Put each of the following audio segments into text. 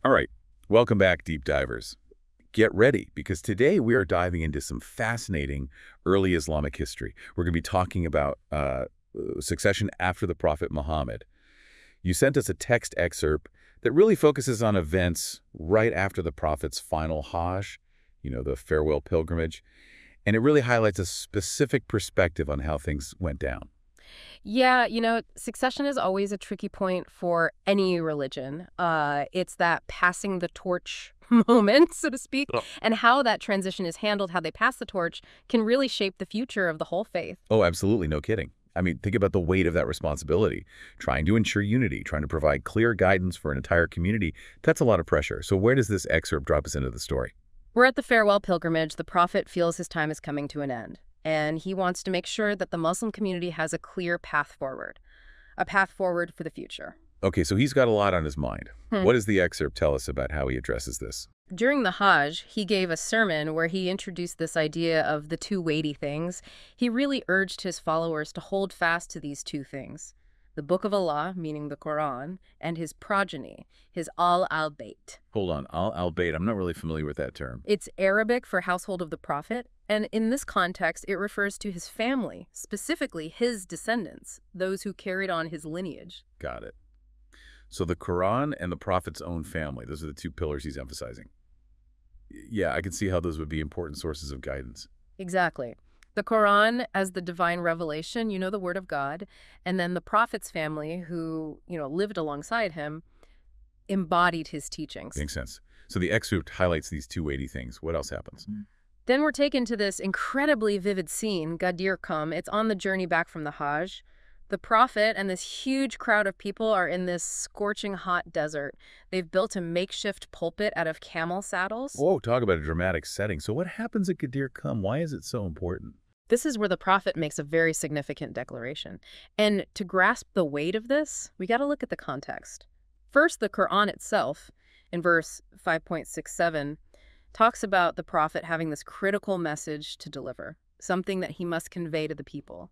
All right, welcome back, deep divers. Get ready, because today we are diving into some fascinating early Islamic history. We're going to be talking about succession after the Prophet Muhammad. You sent us a text excerpt that really focuses on events right after the Prophet's final Hajj, the farewell pilgrimage, and it really highlights a specific perspective on how things went down. Yeah, succession is always a tricky point for any religion. It's that passing the torch moment, so to speak, Oh, and how that transition is handled, how they pass the torch, can really shape the future of the whole faith. Oh, absolutely, no kidding. I mean, think about the weight of that responsibility. Trying to ensure unity, trying to provide clear guidance for an entire community, that's a lot of pressure. So where does this excerpt drop us into the story? We're at the farewell pilgrimage. The prophet feels his time is coming to an end, and he wants to make sure that the Muslim community has a clear path forward, a path forward for the future. Okay, so he's got a lot on his mind. Hmm. What does the excerpt tell us about how he addresses this? During the Hajj, he gave a sermon where he introduced this idea of the two weighty things. He really urged his followers to hold fast to these two things: the Book of Allah, meaning the Quran, and his progeny, his al-Bayt. Hold on, al-Bayt. I'm not really familiar with that term. It's Arabic for household of the Prophet, and in this context, it refers to his family, specifically his descendants, those who carried on his lineage. Got it. So the Quran and the Prophet's own family, those are the two pillars he's emphasizing. Yeah, I can see how those would be important sources of guidance. Exactly. The Quran as the divine revelation, the word of God, and then the prophet's family who, lived alongside him, embodied his teachings. Makes sense. So the excerpt highlights these two weighty things. What else happens? Then we're taken to this incredibly vivid scene, Ghadir Khumm. It's on the journey back from the Hajj. The prophet and this huge crowd of people are in this scorching hot desert. They've built a makeshift pulpit out of camel saddles. Whoa, talk about a dramatic setting. So what happens at Ghadir Khumm? Why is it so important? This is where the prophet makes a very significant declaration. And to grasp the weight of this, we got to look at the context. First, the Quran itself, in verse 5.67, talks about the prophet having this critical message to deliver, something that he must convey to the people.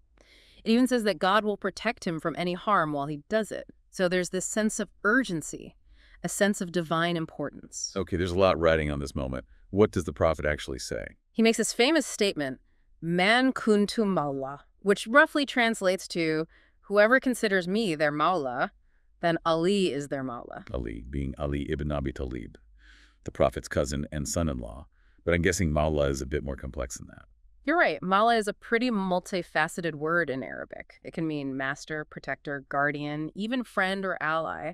It even says that God will protect him from any harm while he does it. So there's this sense of urgency, a sense of divine importance. Okay, there's a lot riding on this moment. What does the prophet actually say? He makes this famous statement, Man kuntu mawla, which roughly translates to, whoever considers me their mawla, then Ali is their mawla. Ali, being Ali ibn Abi Talib, the prophet's cousin and son-in-law. But I'm guessing mawla is a bit more complex than that. You're right. Mawla is a pretty multifaceted word in Arabic. It can mean master, protector, guardian, even friend or ally.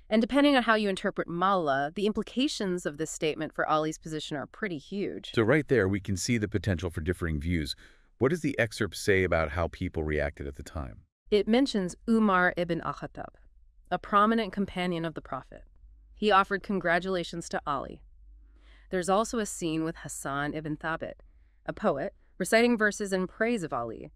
And depending on how you interpret mawla, the implications of this statement for Ali's position are pretty huge. So right there, we can see the potential for differing views. What does the excerpt say about how people reacted at the time? It mentions Umar ibn al-Khattab, a prominent companion of the prophet. He offered congratulations to Ali. There's also a scene with Hassan ibn Thabit, a poet, reciting verses in praise of Ali.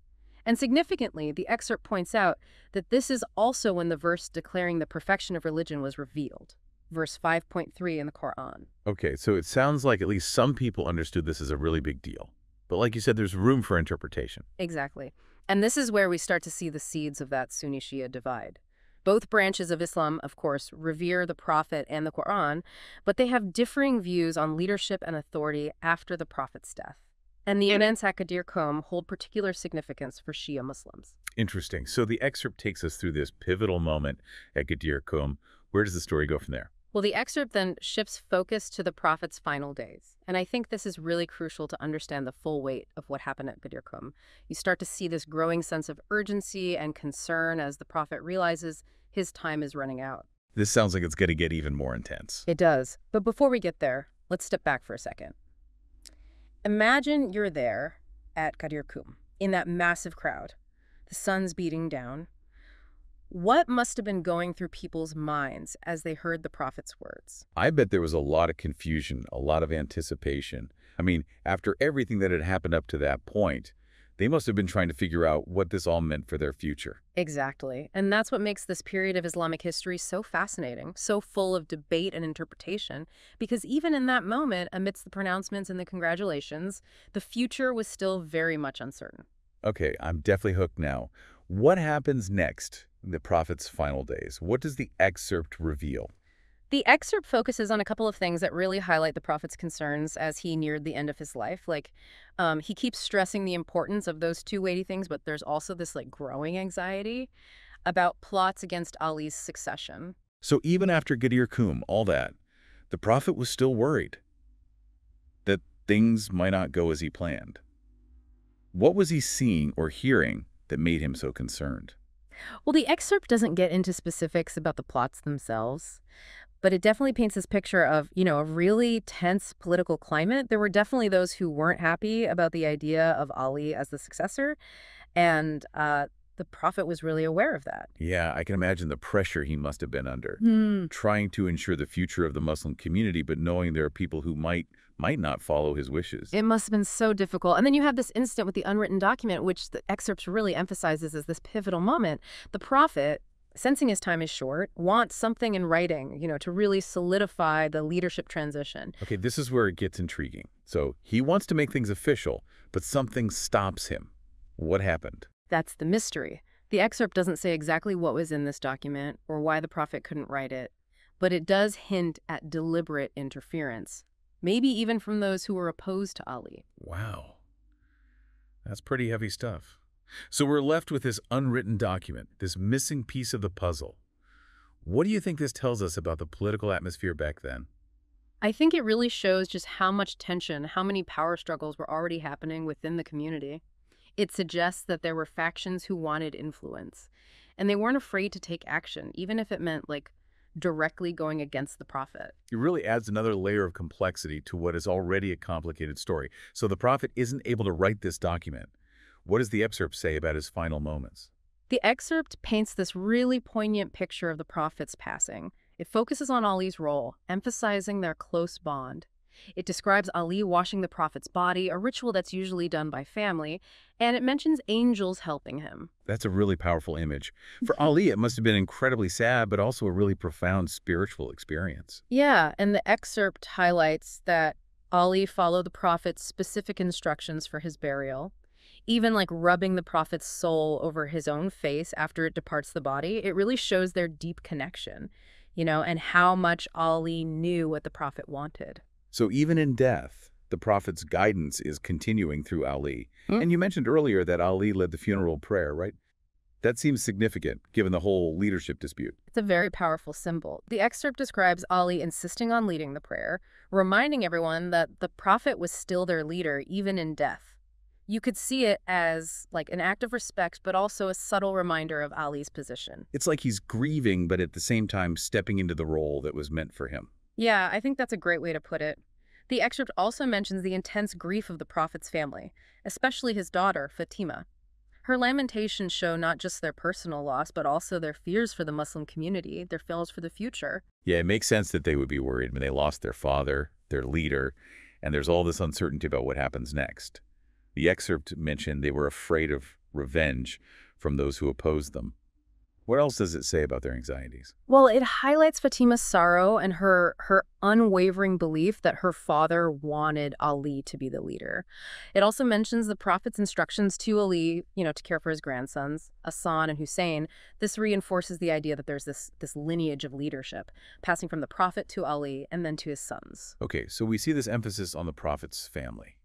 And significantly, the excerpt points out that this is also when the verse declaring the perfection of religion was revealed, verse 5.3 in the Quran. Okay, so it sounds like at least some people understood this as a really big deal. But like you said, there's room for interpretation. Exactly. And this is where we start to see the seeds of that Sunni-Shia divide. Both branches of Islam, of course, revere the Prophet and the Quran, but they have differing views on leadership and authority after the Prophet's death. And the events at Ghadir Khumm hold particular significance for Shia Muslims. Interesting. So the excerpt takes us through this pivotal moment at Ghadir Khumm. Where does the story go from there? Well, the excerpt then shifts focus to the Prophet's final days. And I think this is really crucial to understand the full weight of what happened at Ghadir Khumm. You start to see this growing sense of urgency and concern as the Prophet realizes his time is running out. This sounds like it's going to get even more intense. It does. But before we get there, let's step back for a second. Imagine you're there at Ghadir Khumm, in that massive crowd. The sun's beating down. What must have been going through people's minds as they heard the prophet's words? I bet there was a lot of confusion, a lot of anticipation. I mean, after everything that had happened up to that point, they must have been trying to figure out what this all meant for their future. Exactly. And that's what makes this period of Islamic history so fascinating, so full of debate and interpretation, because even in that moment, amidst the pronouncements and the congratulations, the future was still very much uncertain. Okay, I'm definitely hooked now. What happens next in the prophet's final days? What does the excerpt reveal? The excerpt focuses on a couple of things that really highlight the prophet's concerns as he neared the end of his life. He keeps stressing the importance of those two weighty things, but there's also this growing anxiety about plots against Ali's succession. So even after Ghadir Khumm, all that, the prophet was still worried that things might not go as he planned. What was he seeing or hearing that made him so concerned? Well, the excerpt doesn't get into specifics about the plots themselves, but it definitely paints this picture of, a really tense political climate. There were definitely those who weren't happy about the idea of Ali as the successor, and the prophet was really aware of that. Yeah, I can imagine the pressure he must have been under, Hmm. trying to ensure the future of the Muslim community, but knowing there are people who might not follow his wishes. It must have been so difficult. And then you have this incident with the unwritten document, which the excerpt really emphasizes as this pivotal moment. The prophet, sensing his time is short, wants something in writing, to really solidify the leadership transition. Okay, this is where it gets intriguing. So he wants to make things official, but something stops him. What happened? That's the mystery. The excerpt doesn't say exactly what was in this document or why the prophet couldn't write it, but it does hint at deliberate interference, maybe even from those who were opposed to Ali. Wow, that's pretty heavy stuff. So we're left with this unwritten document, this missing piece of the puzzle. What do you think this tells us about the political atmosphere back then? I think it really shows just how much tension, how many power struggles were already happening within the community. It suggests that there were factions who wanted influence, and they weren't afraid to take action, even if it meant, directly going against the prophet. It really adds another layer of complexity to what is already a complicated story. So the prophet isn't able to write this document. What does the excerpt say about his final moments? The excerpt paints this really poignant picture of the prophet's passing. It focuses on Ali's role, emphasizing their close bond. It describes Ali washing the prophet's body, a ritual that's usually done by family, and it mentions angels helping him. That's a really powerful image. For Ali, it must have been incredibly sad, but also a really profound spiritual experience. Yeah, and the excerpt highlights that Ali followed the prophet's specific instructions for his burial. Even rubbing the prophet's soul over his own face after it departs the body, it really shows their deep connection, and how much Ali knew what the prophet wanted. So even in death, the prophet's guidance is continuing through Ali. And you mentioned earlier that Ali led the funeral prayer, right? That seems significant, given the whole leadership dispute. It's a very powerful symbol. The excerpt describes Ali insisting on leading the prayer, reminding everyone that the prophet was still their leader, even in death. You could see it as an act of respect, but also a subtle reminder of Ali's position. It's like he's grieving, but at the same time stepping into the role that was meant for him. Yeah, I think that's a great way to put it. The excerpt also mentions the intense grief of the prophet's family, especially his daughter, Fatima. Her lamentations show not just their personal loss, but also their fears for the Muslim community, their fears for the future. Yeah, it makes sense that they would be worried when they lost their father, their leader, and there's all this uncertainty about what happens next. The excerpt mentioned they were afraid of revenge from those who opposed them. What else does it say about their anxieties? Well, it highlights Fatima's sorrow and her unwavering belief that her father wanted Ali to be the leader. It also mentions the prophet's instructions to Ali, to care for his grandsons, Hassan and Hussein. This reinforces the idea that there's this lineage of leadership, passing from the prophet to Ali and then to his sons. Okay, so we see this emphasis on the prophet's family,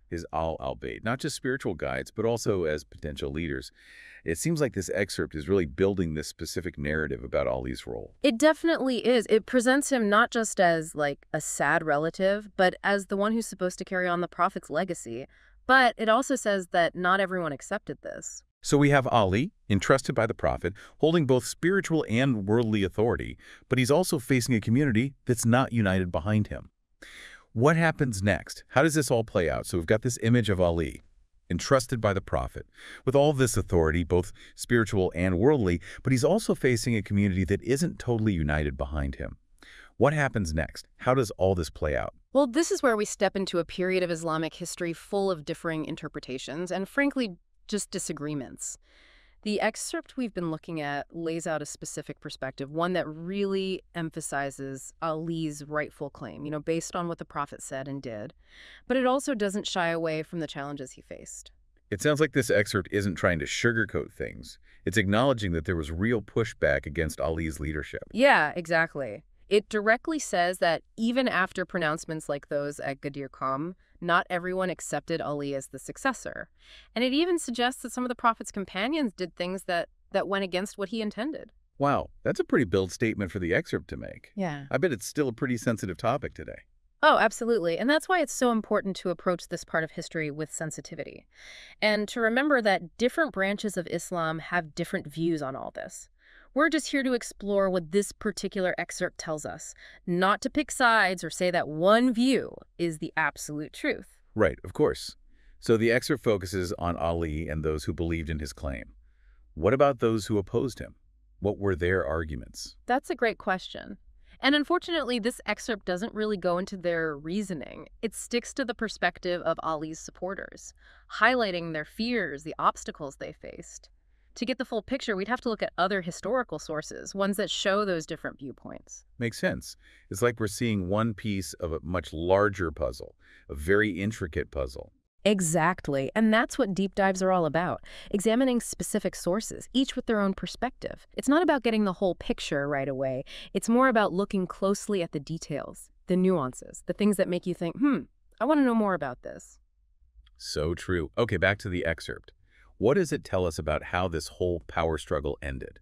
his al-Bayt, not just spiritual guides, but also as potential leaders. It seems like this excerpt is really building this specific narrative about Ali's role. It definitely is. It presents him not just as a sad relative, but as the one who's supposed to carry on the prophet's legacy. But it also says that not everyone accepted this. So we have Ali, entrusted by the prophet, holding both spiritual and worldly authority, but he's also facing a community that's not united behind him. What happens next? How does this all play out? So we've got this image of Ali, entrusted by the prophet, with all this authority, both spiritual and worldly, but he's also facing a community that isn't totally united behind him. What happens next? How does all this play out? Well, this is where we step into a period of Islamic history full of differing interpretations and, frankly, just disagreements. The excerpt we've been looking at lays out a specific perspective, one that really emphasizes Ali's rightful claim, based on what the prophet said and did. But it also doesn't shy away from the challenges he faced. It sounds like this excerpt isn't trying to sugarcoat things. It's acknowledging that there was real pushback against Ali's leadership. Yeah, exactly. It directly says that even after pronouncements like those at Ghadir Khumm, not everyone accepted Ali as the successor. And it even suggests that some of the Prophet's companions did things that went against what he intended. Wow, that's a pretty bold statement for the excerpt to make. Yeah. I bet it's still a pretty sensitive topic today. Oh, absolutely. And that's why it's so important to approach this part of history with sensitivity. And to remember that different branches of Islam have different views on all this. We're just here to explore what this particular excerpt tells us, not to pick sides or say that one view is the absolute truth. Right, of course. So the excerpt focuses on Ali and those who believed in his claim. What about those who opposed him? What were their arguments? That's a great question. And unfortunately, this excerpt doesn't really go into their reasoning. It sticks to the perspective of Ali's supporters, highlighting their fears, the obstacles they faced. To get the full picture, we'd have to look at other historical sources, ones that show those different viewpoints. Makes sense. It's like we're seeing one piece of a much larger puzzle, a very intricate puzzle. Exactly. And that's what deep dives are all about, examining specific sources, each with their own perspective. It's not about getting the whole picture right away. It's more about looking closely at the details, the nuances, the things that make you think, I want to know more about this. So true. Okay, back to the excerpt. What does it tell us about how this whole power struggle ended?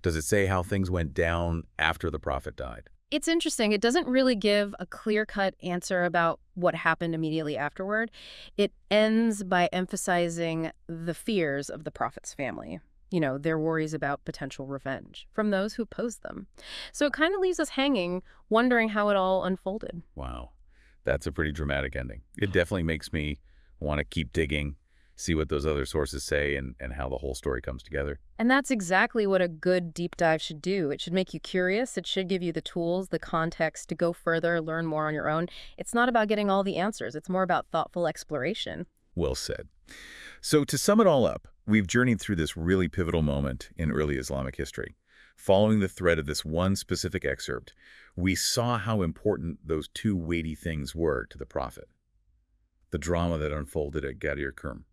Does it say how things went down after the Prophet died? It's interesting. It doesn't really give a clear-cut answer about what happened immediately afterward. It ends by emphasizing the fears of the Prophet's family. You know, their worries about potential revenge from those who opposed them. So it kind of leaves us hanging, wondering how it all unfolded. Wow, that's a pretty dramatic ending. It definitely makes me want to keep digging, see what those other sources say and how the whole story comes together. And that's exactly what a good deep dive should do. It should make you curious. It should give you the tools, the context to go further, learn more on your own. It's not about getting all the answers. It's more about thoughtful exploration. Well said. So to sum it all up, we've journeyed through this really pivotal moment in early Islamic history. Following the thread of this one specific excerpt, we saw how important those two weighty things were to the Prophet. The drama that unfolded at Ghadir Khumm,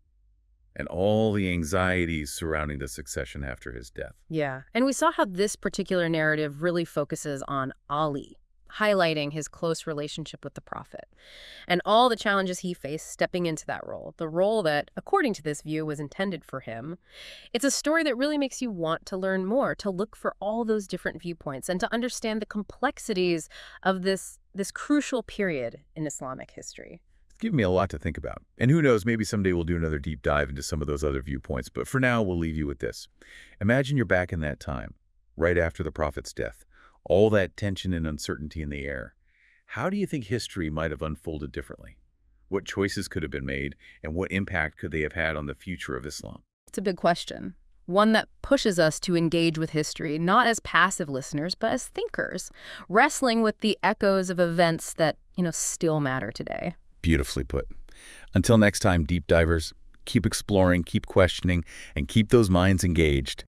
and all the anxieties surrounding the succession after his death. Yeah, and we saw how this particular narrative really focuses on Ali, highlighting his close relationship with the Prophet, and all the challenges he faced stepping into that role, the role that, according to this view, was intended for him. It's a story that really makes you want to learn more, to look for all those different viewpoints, and to understand the complexities of this crucial period in Islamic history. Given me a lot to think about. And who knows, maybe someday we'll do another deep dive into some of those other viewpoints. But for now, we'll leave you with this. Imagine you're back in that time, right after the Prophet's death. All that tension and uncertainty in the air. How do you think history might have unfolded differently? What choices could have been made, and what impact could they have had on the future of Islam? It's a big question. One that pushes us to engage with history, not as passive listeners, but as thinkers, wrestling with the echoes of events that, still matter today. Beautifully put. Until next time, deep divers, keep exploring, keep questioning, and keep those minds engaged.